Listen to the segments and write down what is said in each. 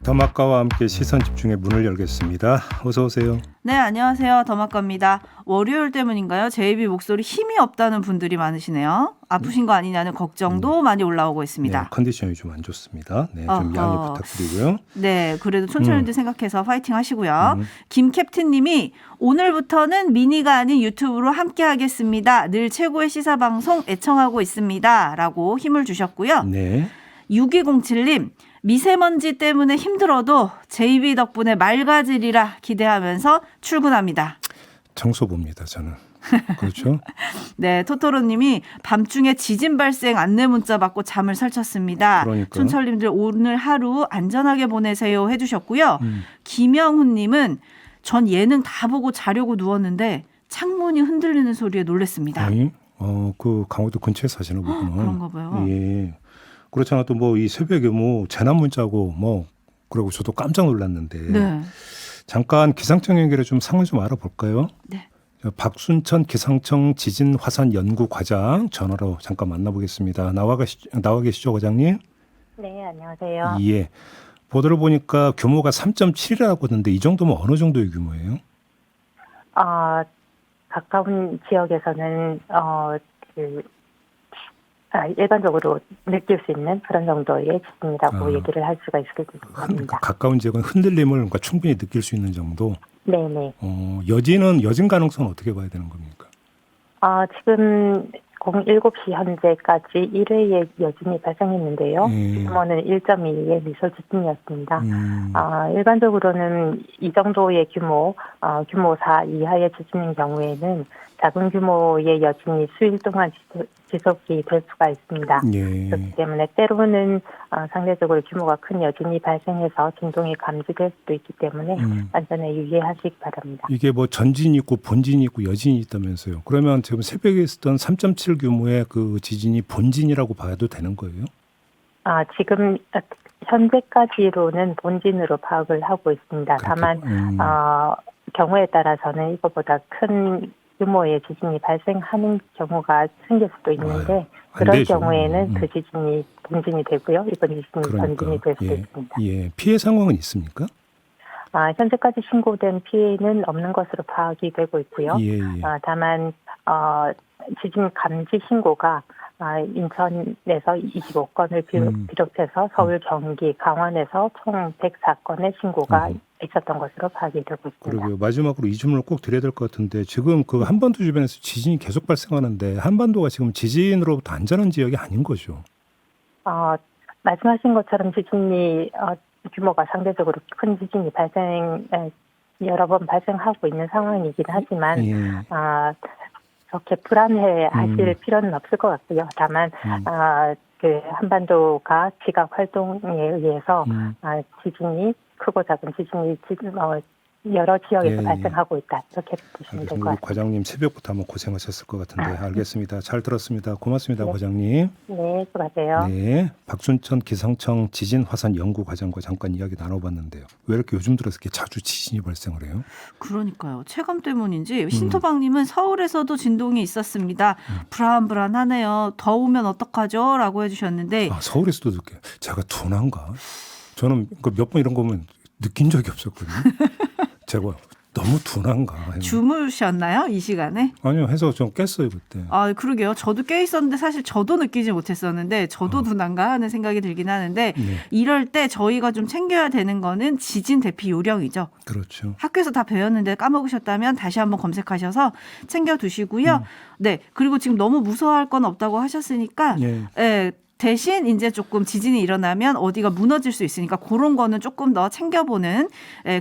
더마카와 함께 시선 집중의 문을 열겠습니다. 어서 오세요. 네, 안녕하세요. 더마카입니다. 월요일 때문인가요? 제 입이 목소리 힘이 없다는 분들이 많으시네요. 아프신 거 아니냐는 걱정도 많이 올라오고 있습니다. 네, 컨디션이 좀 안 좋습니다. 네, 좀 양해 부탁드리고요. 네, 그래도 촌철님들 생각해서 파이팅 하시고요. 김 캡틴님이 오늘부터는 미니가 아닌 유튜브로 함께 하겠습니다. 늘 최고의 시사방송 애청하고 있습니다. 라고 힘을 주셨고요. 네. 6207님. 미세먼지 때문에 힘들어도 제이비 덕분에 맑아지리라 기대하면서 출근합니다. 청소부입니다, 저는. 그렇죠? 네, 토토로님이 밤중에 지진 발생 안내 문자 받고 잠을 설쳤습니다. 그러니까. 촌철님들 오늘 하루 안전하게 보내세요 해주셨고요. 김영훈님은 전 예능 다 보고 자려고 누웠는데 창문이 흔들리는 소리에 놀랐습니다. 아니, 그 강원도 근처에 사시는 거구나. 그런가 봐요. 예. 그렇잖아. 또 뭐 이 새벽에 뭐 재난 문자고 뭐 그리고 저도 깜짝 놀랐는데. 네. 잠깐 기상청 연결해 좀 상황 좀 알아볼까요? 네. 박순천 기상청 지진 화산 연구 과장 전화로 잠깐 만나보겠습니다. 나와 계시죠, 과장님? 네, 안녕하세요. 예. 보도를 보니까 규모가 3.7이라고 하던데 이 정도면 어느 정도의 규모예요? 가까운 지역에서는 일반적으로 느낄 수 있는 그런 정도의 지진이라고 얘기를 할 수가 있을 것 같습니다. 가까운 지역은 흔들림을 그러니까 충분히 느낄 수 있는 정도. 네네. 여진 가능성은 어떻게 봐야 되는 겁니까? 지금 07시 현재까지 1회의 여진이 발생했는데요. 규모는 1.2의 미소 지진이었습니다. 일반적으로는 이 정도의 규모 4 이하의 지진인 경우에는 작은 규모의 여진이 수일 동안 지속이 될 수가 있습니다. 예. 그렇기 때문에 때로는 상대적으로 규모가 큰 여진이 발생해서 진동이 감지될 수도 있기 때문에 안전에 유의하시기 바랍니다. 이게 뭐 전진이 있고 본진이 있고 여진이 있다면서요. 그러면 지금 새벽에 있었던 3.7 규모의 그 지진이 본진이라고 봐도 되는 거예요? 지금 현재까지로는 본진으로 파악을 하고 있습니다. 다만 경우에 따라서는 이것보다 큰 규모의 지진이 발생하는 경우가 생길 수도 있는데 그런 경우에는 그 지진이 본진이 되고요. 이번 지진이 전진이 될 수도 있습니다. 예, 피해 상황은 있습니까? 현재까지 신고된 피해는 없는 것으로 파악이 되고 있고요. 예. 다만 지진 감지 신고가 인천에서 25건을 비롯해서 서울, 경기, 강원에서 총 104건의 신고가 있었던 것으로 파악이 되고 있습니다. 그러게요. 마지막으로 이 질문을 꼭 드려야 될 것 같은데 지금 그 한반도 주변에서 지진이 계속 발생하는데 한반도가 지금 지진으로부터 안전한 지역이 아닌 거죠? 말씀하신 것처럼 지진이 규모가 상대적으로 큰 지진이 여러 번 발생하고 있는 상황이긴 하지만 그렇게 불안해하실 필요는 없을 것 같고요. 다만 그 한반도가 지각 활동에 의해서 지진이 크고 작은 지진이 여러 지역에서 발생하고 있다. 이렇게 보시면 될 것 같습니다. 과장님 새벽부터 한번 고생하셨을 것 같은데 알겠습니다. 잘 들었습니다. 고맙습니다. 네. 과장님. 네, 수고하세요. 네, 박순천 기상청 지진 화산 연구 과장과 잠깐 이야기 나눠봤는데요. 왜 이렇게 요즘 들어서 이렇게 자주 지진이 발생을 해요? 그러니까요. 체감 때문인지 신토방님은 서울에서도 진동이 있었습니다. 불안하네요. 더우면 어떡하죠? 라고 해주셨는데 서울에서도 이렇게 제가 둔한가? 저는 몇 번 이런 거 보면 느낀 적이 없었거든요. 제가 너무 둔한가. 주무셨나요? 이 시간에? 아니요. 해서 좀 깼어요 그때. 그러게요. 저도 깨 있었는데 사실 저도 느끼지 못했었는데 저도 둔한가 하는 생각이 들긴 하는데 이럴 때 저희가 좀 챙겨야 되는 거는 지진 대피 요령이죠. 그렇죠. 학교에서 다 배웠는데 까먹으셨다면 다시 한번 검색하셔서 챙겨두시고요. 네. 그리고 지금 너무 무서워할 건 없다고 하셨으니까 대신 이제 조금 지진이 일어나면 어디가 무너질 수 있으니까 그런 거는 조금 더 챙겨보는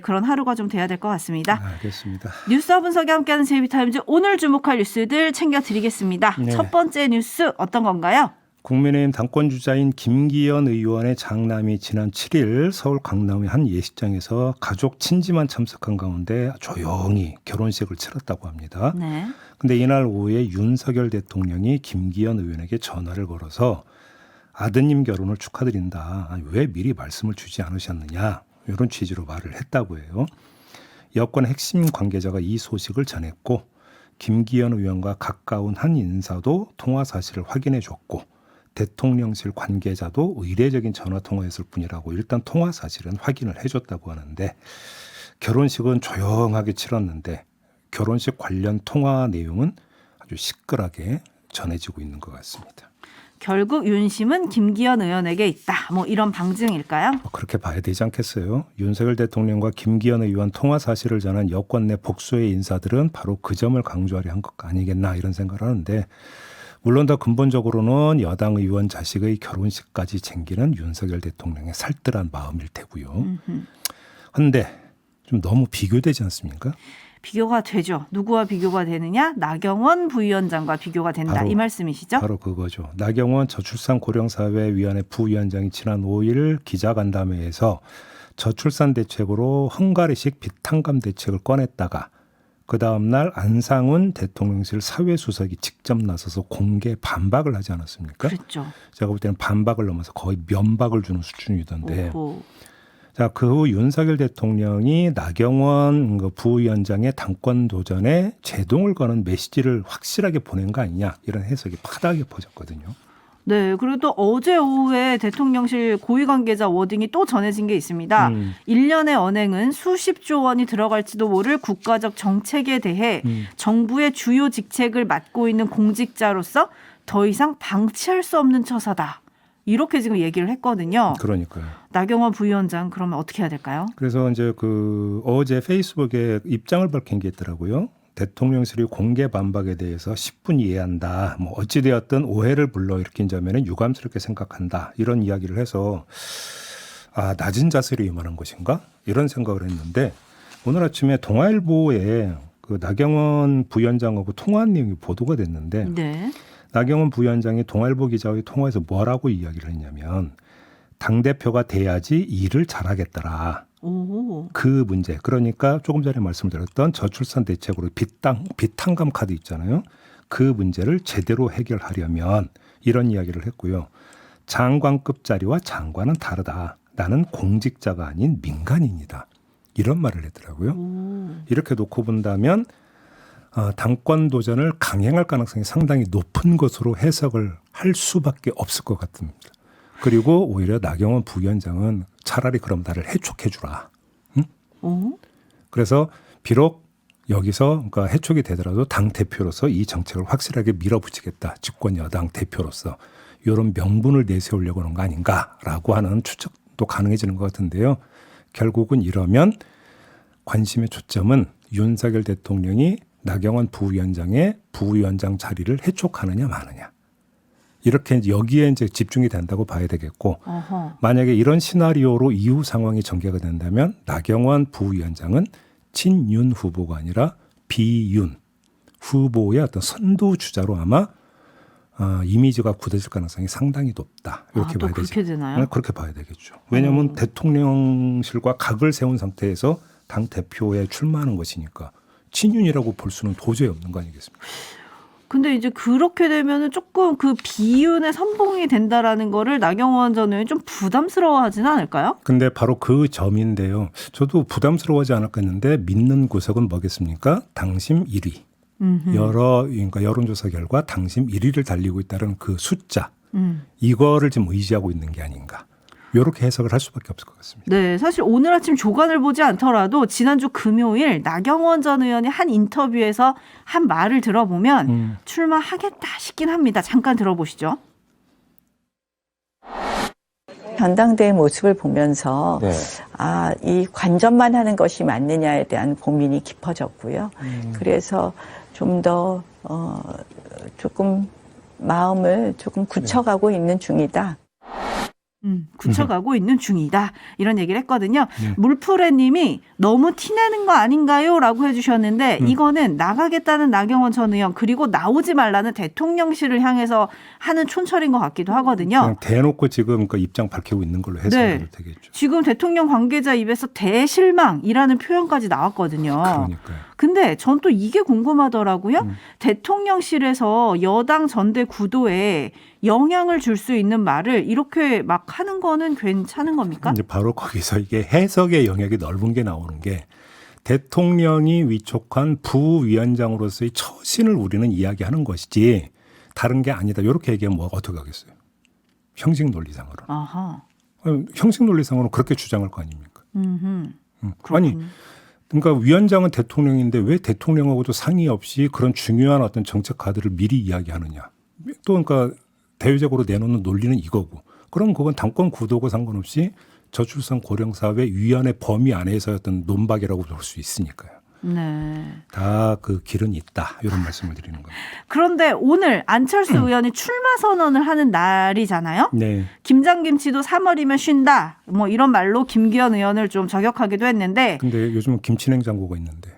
그런 하루가 좀 돼야 될 것 같습니다. 알겠습니다. 뉴스와 분석이 함께하는 제이비타임즈 오늘 주목할 뉴스들 챙겨드리겠습니다. 네. 첫 번째 뉴스 어떤 건가요? 국민의힘 당권주자인 김기현 의원의 장남이 지난 7일 서울 강남의 한 예식장에서 가족 친지만 참석한 가운데 조용히 결혼식을 치렀다고 합니다. 네. 근데 이날 오후에 윤석열 대통령이 김기현 의원에게 전화를 걸어서 아드님 결혼을 축하드린다. 왜 미리 말씀을 주지 않으셨느냐. 이런 취지로 말을 했다고 해요. 여권 핵심 관계자가 이 소식을 전했고 김기현 의원과 가까운 한 인사도 통화 사실을 확인해 줬고 대통령실 관계자도 의례적인 전화 통화였을 뿐이라고 일단 통화 사실은 확인을 해줬다고 하는데 결혼식은 조용하게 치렀는데 결혼식 관련 통화 내용은 아주 시끌하게 전해지고 있는 것 같습니다. 결국 윤심은 김기현 의원에게 있다. 뭐 이런 방증일까요? 그렇게 봐야 되지 않겠어요? 윤석열 대통령과 김기현 의원 통화 사실을 전한 여권 내 복수의 인사들은 바로 그 점을 강조하려 한 것 아니겠나 이런 생각을 하는데 물론 더 근본적으로는 여당 의원 자식의 결혼식까지 챙기는 윤석열 대통령의 살뜰한 마음일 테고요. 그런데 좀 너무 비교되지 않습니까? 비교가 되죠. 누구와 비교가 되느냐? 나경원 부위원장과 비교가 된다. 이 말씀이시죠? 바로 그거죠. 나경원 저출산고령사회위원회 부위원장이 지난 5일 기자간담회에서 저출산 대책으로 헝가리식 비탄감 대책을 꺼냈다가 그 다음날 안상훈 대통령실 사회수석이 직접 나서서 공개 반박을 하지 않았습니까? 그렇죠. 제가 볼 때는 반박을 넘어서 거의 면박을 주는 수준이던데. 오호. 자, 그 후 윤석열 대통령이 나경원 부위원장의 당권 도전에 제동을 거는 메시지를 확실하게 보낸 거 아니냐 이런 해석이 파다하게 퍼졌거든요. 네, 그리고 또 어제 오후에 대통령실 고위 관계자 워딩이 또 전해진 게 있습니다. 1년의 언행은 수십조 원이 들어갈지도 모를 국가적 정책에 대해 정부의 주요 직책을 맡고 있는 공직자로서 더 이상 방치할 수 없는 처사다. 이렇게 지금 얘기를 했거든요. 그러니까요. 나경원 부위원장 그러면 어떻게 해야 될까요? 그래서 이제 어제 페이스북에 입장을 밝힌 게 있더라고요. 대통령실이 공개 반박에 대해서 10분 이해한다. 뭐 어찌되었든 오해를 불러일으킨 점에는 유감스럽게 생각한다. 이런 이야기를 해서 낮은 자세로 임하는 것인가? 이런 생각을 했는데 오늘 아침에 동아일보에 그 나경원 부위원장하고 통화한 내용이 보도가 됐는데 네. 나경원 부위원장이 동아일보 기자와의 통화에서 뭐라고 이야기를 했냐면 당대표가 돼야지 일을 잘하겠더라. 오. 그 문제 그러니까 조금 전에 말씀드렸던 저출산 대책으로 비탄감 카드 있잖아요. 그 문제를 제대로 해결하려면 이런 이야기를 했고요. 장관급 자리와 장관은 다르다. 나는 공직자가 아닌 민간인이다. 이런 말을 했더라고요. 이렇게 놓고 본다면 당권 도전을 강행할 가능성이 상당히 높은 것으로 해석을 할 수밖에 없을 것 같습니다. 그리고 오히려 나경원 부위원장은 차라리 그럼 나를 해촉해 주라. 응? 그래서 비록 여기서 그러니까 해촉이 되더라도 당 대표로서 이 정책을 확실하게 밀어붙이겠다. 집권 여당 대표로서 이런 명분을 내세우려고 하는 거 아닌가라고 하는 추측도 가능해지는 것 같은데요. 결국은 이러면 관심의 초점은 윤석열 대통령이 나경원 부위원장의 부위원장 자리를 해촉하느냐 마느냐. 이렇게 여기에 이제 집중이 된다고 봐야 되겠고 만약에 이런 시나리오로 이후 상황이 전개가 된다면 나경원 부위원장은 친윤 후보가 아니라 비윤 후보의 어떤 선두 주자로 아마 이미지가 굳어질 가능성이 상당히 높다. 이렇게 봐야 되죠. 그렇게 되나요? 그렇게 봐야 되겠죠. 왜냐하면 대통령실과 각을 세운 상태에서 당 대표에 출마하는 것이니까 친윤이라고 볼 수는 도저히 없는 거 아니겠습니까? 근데 이제 그렇게 되면은 조금 그 비윤의 선봉이 된다라는 거를 나경원 전 의원이 좀 부담스러워하지는 않을까요? 근데 바로 그 점인데요. 저도 부담스러워하지 않았겠는데 믿는 구석은 뭐겠습니까? 당심 1위. 그러니까 여론조사 결과 당심 1위를 달리고 있다는 그 숫자. 이거를 지금 의지하고 있는 게 아닌가. 이렇게 해석을 할 수밖에 없을 것 같습니다. 네, 사실 오늘 아침 조간을 보지 않더라도 지난주 금요일 나경원 전 의원이 한 인터뷰에서 한 말을 들어보면 출마하겠다 싶긴 합니다. 잠깐 들어보시죠. 전당대회 모습을 보면서 이 관전만 하는 것이 맞느냐에 대한 고민이 깊어졌고요. 그래서 좀 더 조금 마음을 조금 굳혀가고 있는 중이다. 굳혀가고 있는 중이다. 이런 얘기를 했거든요. 물프레님이 너무 티내는 거 아닌가요? 라고 해주셨는데 이거는 나가겠다는 나경원 전 의원 그리고 나오지 말라는 대통령실을 향해서 하는 촌철인 것 같기도 하거든요. 그냥 대놓고 지금 그 입장 밝히고 있는 걸로 해석이 되겠죠. 지금 대통령 관계자 입에서 대실망이라는 표현까지 나왔거든요. 그러니까요. 근데 전 또 이게 궁금하더라고요. 대통령실에서 여당 전대 구도에 영향을 줄 수 있는 말을 이렇게 막 하는 거는 괜찮은 겁니까? 이제 바로 거기서 이게 해석의 영역이 넓은 게 나오는 게 대통령이 위촉한 부위원장으로서의 처신을 우리는 이야기하는 것이지 다른 게 아니다. 이렇게 얘기하면 뭐 어떻게 하겠어요? 형식 논리상으로. 아하. 형식 논리상으로는 그렇게 주장할 거 아닙니까? 아니, 그렇군요. 그러니까 위원장은 대통령인데 왜 대통령하고도 상의 없이 그런 중요한 어떤 정책 카드를 미리 이야기하느냐. 또 그러니까 대외적으로 내놓는 논리는 이거고. 그럼 그건 당권 구도고 상관없이 저출산 고령사회 위원회 범위 안에서의 어떤 논박이라고 볼 수 있으니까요. 네. 다 그 길은 있다. 이런 말씀을 드리는 겁니다. 그런데 오늘 안철수 의원이 출마 선언을 하는 날이잖아요. 네. 김장김치도 3월이면 쉰다. 뭐 이런 말로 김기현 의원을 좀 저격하기도 했는데. 근데 요즘은 김치냉장고가 있는데.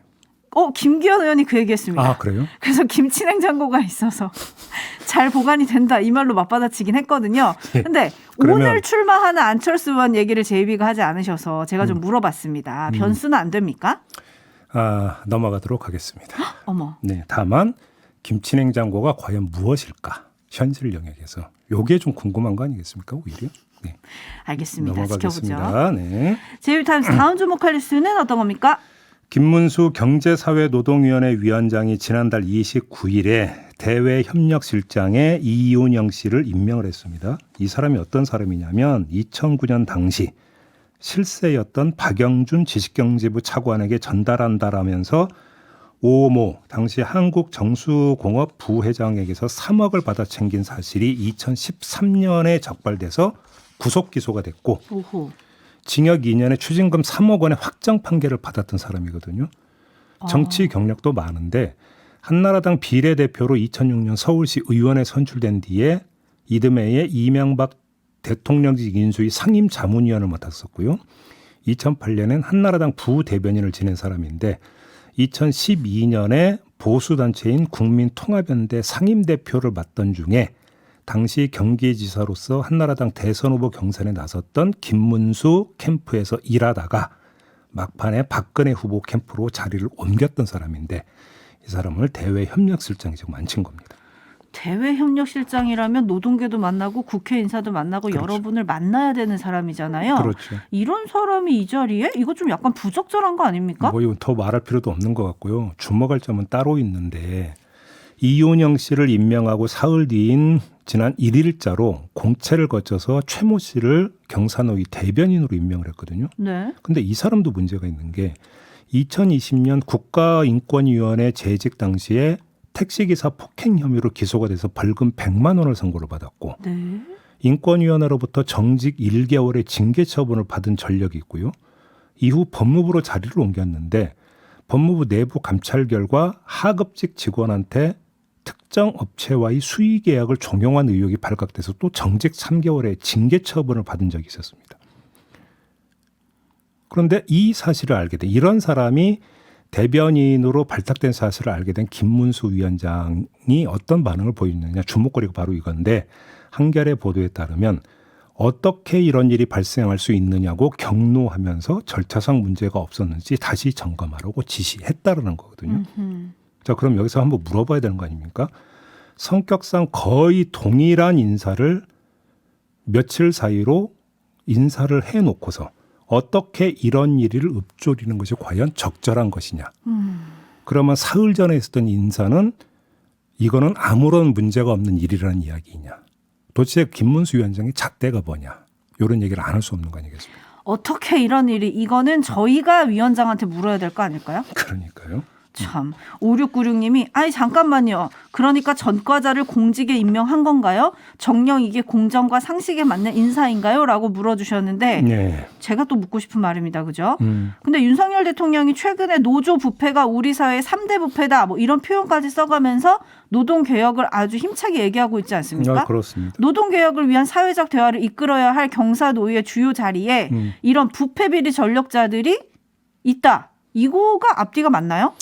김기현 의원이 그 얘기했습니다. 아, 그래요? 그래서 김치냉장고가 있어서 잘 보관이 된다. 이 말로 맞받아치긴 했거든요. 근데 그러면 오늘 출마하는 안철수 의원 얘기를 제이비가 하지 않으셔서 제가 좀 물어봤습니다. 변수는 안 됩니까? 넘어가도록 하겠습니다. 어머. 네, 다만 김치냉장고가 과연 무엇일까? 현실 영역에서. 요게 좀 궁금한 거 아니겠습니까? 오히려. 네. 알겠습니다. 넘어가겠습니다. 지켜보죠. 네. 제이비타임스 다음 주목할 뉴스는 어떤 겁니까? 김문수 경제사회노동위원회 위원장이 지난달 29일에 대외협력실장에 이윤영 씨를 임명을 했습니다. 이 사람이 어떤 사람이냐면 2009년 당시 실세였던 박영준 지식경제부 차관에게 전달한다라면서 오모 당시 한국정수공업 부회장에게서 3억을 받아 챙긴 사실이 2013년에 적발돼서 구속 기소가 됐고 오호. 징역 2년에 추징금 3억 원의 확정 판결을 받았던 사람이거든요. 정치 경력도 많은데 한나라당 비례대표로 2006년 서울시 의원에 선출된 뒤에 이듬해에 이명박 대통령직 인수위 상임자문위원을 맡았었고요. 2008년엔 한나라당 부대변인을 지낸 사람인데 2012년에 보수단체인 국민통합연대 상임대표를 맡던 중에 당시 경기지사로서 한나라당 대선 후보 경선에 나섰던 김문수 캠프에서 일하다가 막판에 박근혜 후보 캠프로 자리를 옮겼던 사람인데 이 사람을 대외협력실장에 지금 앉힌 겁니다. 대외협력실장이라면 노동계도 만나고 국회 인사도 만나고 그렇죠. 여러분을 만나야 되는 사람이잖아요. 그렇죠. 이런 사람이 이 자리에? 이거 좀 약간 부적절한 거 아닙니까? 뭐 이건 더 말할 필요도 없는 것 같고요. 주목할 점은 따로 있는데 이윤영 씨를 임명하고 사흘 뒤인 지난 1일자로 공채를 거쳐서 최모 씨를 경사노위 대변인으로 임명을 했거든요. 네. 근데 이 사람도 문제가 있는 게 2020년 국가인권위원회 재직 당시에 택시기사 폭행 혐의로 기소가 돼서 벌금 100만 원을 선고를 받았고 네. 인권위원회로부터 정직 1개월의 징계 처분을 받은 전력이 있고요. 이후 법무부로 자리를 옮겼는데 법무부 내부 감찰 결과 하급직 직원한테 특정 업체와의 수의 계약을 종용한 의혹이 발각돼서 또 정직 3개월의 징계 처분을 받은 적이 있었습니다. 그런데 이 사실을 알게 된 이런 사람이 대변인으로 발탁된 사실을 알게 된 김문수 위원장이 어떤 반응을 보이느냐 주목거리가 바로 이건데 한겨레 보도에 따르면 어떻게 이런 일이 발생할 수 있느냐고 경로하면서 절차상 문제가 없었는지 다시 점검하라고 지시했다라는 거거든요. 자, 그럼 여기서 한번 물어봐야 되는 거 아닙니까? 성격상 거의 동일한 인사를 며칠 사이로 인사를 해놓고서 어떻게 이런 일을 읊조리는 것이 과연 적절한 것이냐. 그러면 사흘 전에 있었던 인사는 이거는 아무런 문제가 없는 일이라는 이야기이냐. 도대체 김문수 위원장의 잣대가 뭐냐. 이런 얘기를 안 할 수 없는 거 아니겠습니까? 어떻게 이런 일이 이거는 저희가 위원장한테 물어야 될 거 아닐까요? 그러니까요. 참. 5696님이 아니 잠깐만요. 그러니까 전과자를 공직에 임명한 건가요? 정녕 이게 공정과 상식에 맞는 인사인가요? 라고 물어주셨는데 네. 제가 또 묻고 싶은 말입니다. 그죠? 근데 윤석열 대통령이 최근에 노조 부패가 우리 사회의 3대 부패다 뭐 이런 표현까지 써가면서 노동개혁을 아주 힘차게 얘기하고 있지 않습니까? 그렇습니다. 노동개혁을 위한 사회적 대화를 이끌어야 할 경사노위의 주요 자리에 이런 부패비리 전력자들이 있다. 이거가 앞뒤가 맞나요?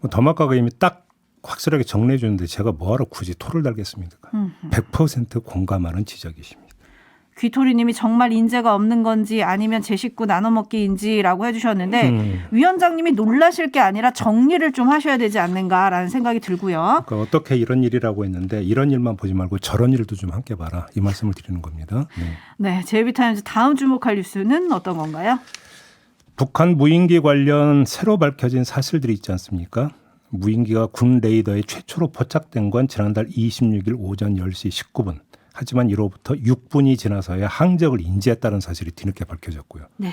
뭐 더마카가 이미 딱 확실하게 정리해 주는데 제가 뭐하러 굳이 토를 달겠습니까? 100% 공감하는 지적이십니다. 귀토리님이 정말 인재가 없는 건지 아니면 제 식구 나눠먹기인지라고 해주셨는데 위원장님이 놀라실 게 아니라 정리를 좀 하셔야 되지 않는가라는 생각이 들고요. 그러니까 어떻게 이런 일이라고 했는데 이런 일만 보지 말고 저런 일도 좀 함께 봐라. 이 말씀을 드리는 겁니다. 네, 제이비타임즈 다음 주목할 뉴스는 어떤 건가요? 북한 무인기 관련 새로 밝혀진 사실들이 있지 않습니까? 무인기가 군 레이더에 최초로 포착된 건 지난달 26일 오전 10시 19분. 하지만 이로부터 6분이 지나서야 항적을 인지했다는 사실이 뒤늦게 밝혀졌고요. 네.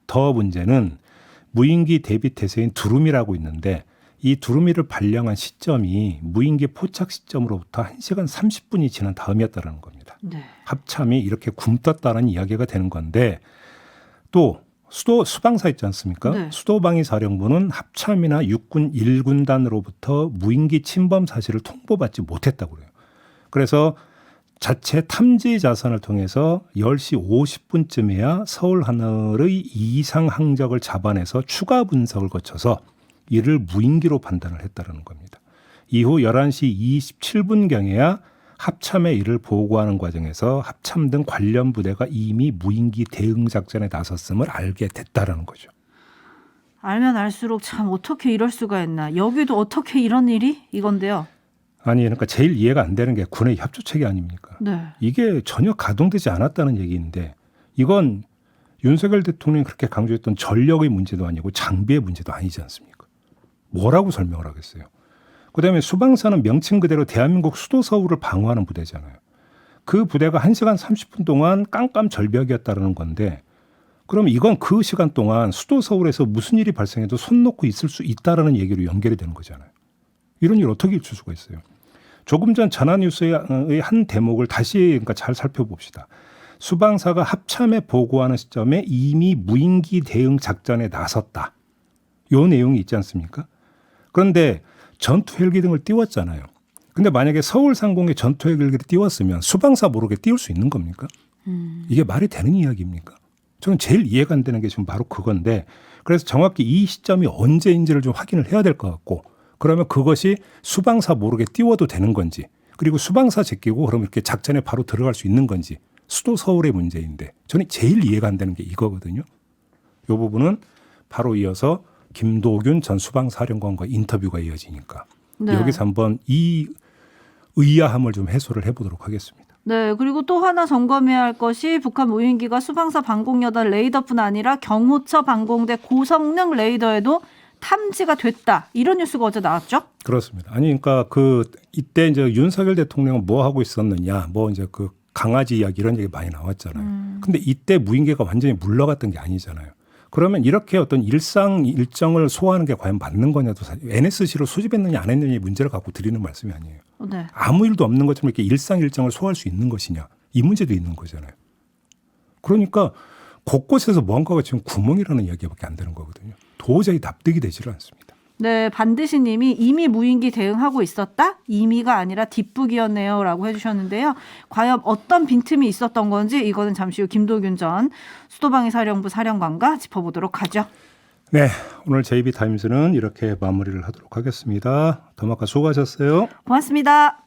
더 문제는 무인기 대비 태세인 두루미라고 있는데 이 두루미를 발령한 시점이 무인기 포착 시점으로부터 1시간 30분이 지난 다음이었다는 겁니다. 네. 합참이 이렇게 굼떴다는 이야기가 되는 건데 또 수도 수방사 있지 않습니까? 네. 수도방위사령부는 합참이나 육군 1군단으로부터 무인기 침범 사실을 통보받지 못했다고 그래요. 그래서 자체 탐지 자산을 통해서 10시 50분쯤에야 서울 하늘의 이상 항적을 잡아내서 추가 분석을 거쳐서 이를 무인기로 판단을 했다는 겁니다. 이후 11시 27분경에야 합참에 이를 보고하는 과정에서 합참 등 관련 부대가 이미 무인기 대응 작전에 나섰음을 알게 됐다라는 거죠. 알면 알수록 참 어떻게 이럴 수가 했나. 여기도 어떻게 이런 일이? 이건데요. 아니 그러니까 제일 이해가 안 되는 게 군의 협조체계 아닙니까? 네. 이게 전혀 가동되지 않았다는 얘기인데 이건 윤석열 대통령이 그렇게 강조했던 전력의 문제도 아니고 장비의 문제도 아니지 않습니까? 뭐라고 설명을 하겠어요? 그다음에 수방사는 명칭 그대로 대한민국 수도 서울을 방어하는 부대잖아요. 그 부대가 1시간 30분 동안 깜깜절벽이었다는 건데 그럼 이건 그 시간 동안 수도 서울에서 무슨 일이 발생해도 손 놓고 있을 수 있다라는 얘기로 연결이 되는 거잖아요. 이런 일 어떻게 있을 수가 있어요? 조금 전 전화뉴스의 한 대목을 다시 그러니까 잘 살펴봅시다. 수방사가 합참에 보고하는 시점에 이미 무인기 대응 작전에 나섰다. 요 내용이 있지 않습니까? 그런데 전투 헬기 등을 띄웠잖아요. 근데 만약에 서울 상공에 전투 헬기를 띄웠으면 수방사 모르게 띄울 수 있는 겁니까? 이게 말이 되는 이야기입니까? 저는 제일 이해가 안 되는 게 지금 바로 그건데 그래서 정확히 이 시점이 언제인지를 좀 확인을 해야 될 것 같고 그러면 그것이 수방사 모르게 띄워도 되는 건지 그리고 수방사 제끼고 그러면 이렇게 작전에 바로 들어갈 수 있는 건지 수도 서울의 문제인데 저는 제일 이해가 안 되는 게 이거거든요. 이 부분은 바로 이어서 김도균 전 수방사령관과 인터뷰가 이어지니까 네. 여기서 한번 이 의아함을 좀 해소를 해보도록 하겠습니다. 네, 그리고 또 하나 점검해야 할 것이 북한 무인기가 수방사 방공여단 레이더뿐 아니라 경호처 방공대 고성능 레이더에도 탐지가 됐다. 이런 뉴스가 어제 나왔죠? 그렇습니다. 아니 그러니까 이때 이제 윤석열 대통령은 뭐 하고 있었느냐, 뭐 이제 그 강아지 이야기 이런 얘기 많이 나왔잖아요. 근데 이때 무인기가 완전히 물러갔던 게 아니잖아요. 그러면 이렇게 어떤 일상 일정을 소화하는 게 과연 맞는 거냐도 사실 NSC로 수집했느냐 안 했느냐의 문제를 갖고 드리는 말씀이 아니에요. 네. 아무 일도 없는 것처럼 이렇게 일상 일정을 소화할 수 있는 것이냐 이 문제도 있는 거잖아요. 그러니까 곳곳에서 뭔가가 지금 구멍이라는 이야기밖에 안 되는 거거든요. 도저히 납득이 되지를 않습니다. 네, 반드시 님이 이미 무인기 대응하고 있었다? 이미가 아니라 뒷북이었네요. 라고 해주셨는데요. 과연 어떤 빈틈이 있었던 건지 이거는 잠시 후 김도균 전 수도방위사령부 사령관과 짚어보도록 하죠. 네, 오늘 JB타임즈는 이렇게 마무리를 하도록 하겠습니다. 더마카 수고하셨어요. 고맙습니다.